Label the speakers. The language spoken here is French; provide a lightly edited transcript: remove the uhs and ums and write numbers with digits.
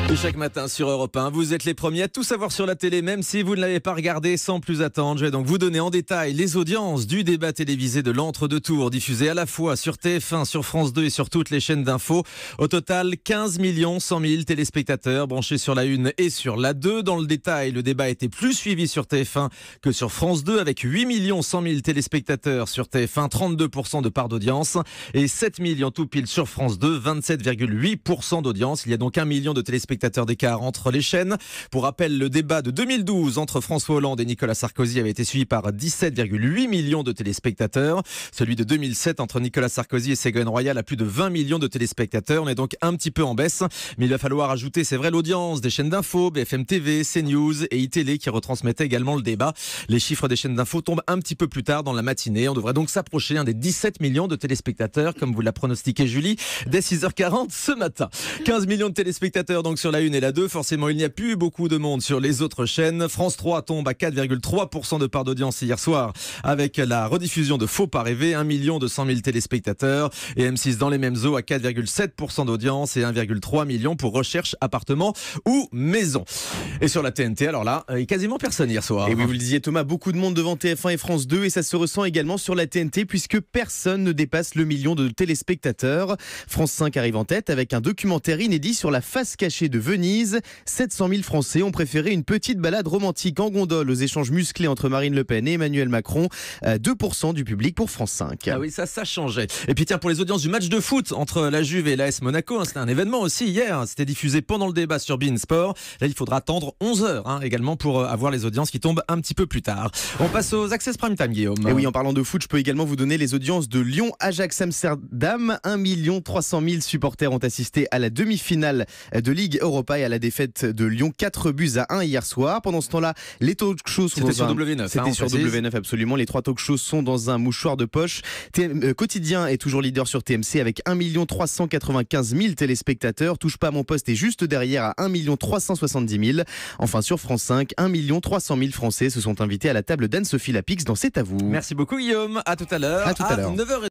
Speaker 1: Et chaque matin sur Europe 1, vous êtes les premiers à tout savoir sur la télé, même si vous ne l'avez pas regardé. Sans plus attendre, je vais donc vous donner en détail les audiences du débat télévisé de l'entre-deux-tours, diffusé à la fois sur TF1, sur France 2 et sur toutes les chaînes d'infos. Au total, 15 100 000 téléspectateurs branchés sur la 1 et sur la 2. Dans le détail, le débat était plus suivi sur TF1 que sur France 2, avec 8 100 000 téléspectateurs sur TF1, 32% de part d'audience, et 7 millions tout pile sur France 2, 27,8% d'audience. Il y a donc 1 million de téléspectateurs d'écart entre les chaînes. Pour rappel, le débat de 2012 entre François Hollande et Nicolas Sarkozy avait été suivi par 17,8 millions de téléspectateurs. Celui de 2007 entre Nicolas Sarkozy et Ségolène Royal a plus de 20 millions de téléspectateurs. On est donc un petit peu en baisse, mais il va falloir ajouter, c'est vrai, l'audience des chaînes d'info, BFM TV, CNews et iTélé qui retransmettaient également le débat. Les chiffres des chaînes d'info tombent un petit peu plus tard dans la matinée. On devrait donc s'approcher des 17 millions de téléspectateurs, comme vous l'a pronostiqué Julie, dès 6h40 ce matin. 15 millions de téléspectateurs donc sur la 1 et la 2. Forcément, il n'y a plus beaucoup de monde sur les autres chaînes. France 3 tombe à 4,3% de part d'audience hier soir avec la rediffusion de Faut pas rêver, 1 200 000 téléspectateurs. Et M6 dans les mêmes eaux à 4,7% d'audience et 1,3 million pour Recherche, appartement ou maison. Et sur la TNT, alors là, quasiment personne hier soir.
Speaker 2: Et oui, vous le disiez Thomas, beaucoup de monde devant TF1 et France 2 et ça se ressent également sur la TNT puisque personne ne dépasse le million de téléspectateurs. France 5 arrive en tête avec un documentaire inédit sur la face cachée de Venise. 700 000 Français ont préféré une petite balade romantique en gondole aux échanges musclés entre Marine Le Pen et Emmanuel Macron. 2% du public pour France 5.
Speaker 1: Ah oui, ça changeait. Et puis tiens, pour les audiences du match de foot entre la Juve et l'AS Monaco, c'était un événement aussi hier. C'était diffusé pendant le débat sur beIN Sport. Là, il faudra attendre 11h également pour avoir les audiences qui tombent un petit peu plus tard. On passe aux Access Prime Time, Guillaume.
Speaker 2: Et oui, en parlant de foot, je peux également vous donner les audiences de Lyon-Ajax Amsterdam. 1 300 000 supporters ont assisté à la demi-finale de Ligue Europa et à la défaite de Lyon 4-1 hier soir. Pendant ce temps-là, les talk-shows sont
Speaker 1: sur W9.
Speaker 2: C'était sur W9 absolument. Les 3 talk-shows sont dans un mouchoir de poche. Quotidien est toujours leader sur TMC avec 1 395 000 téléspectateurs. Touche pas à mon poste est juste derrière à 1 370 000. Enfin sur France 5, 1 300 000 Français se sont invités à la table d'Anne-Sophie Lapix dans C'est à vous.
Speaker 1: Merci beaucoup Guillaume. À tout à l'heure.
Speaker 2: À tout à l'heure.
Speaker 1: 9h.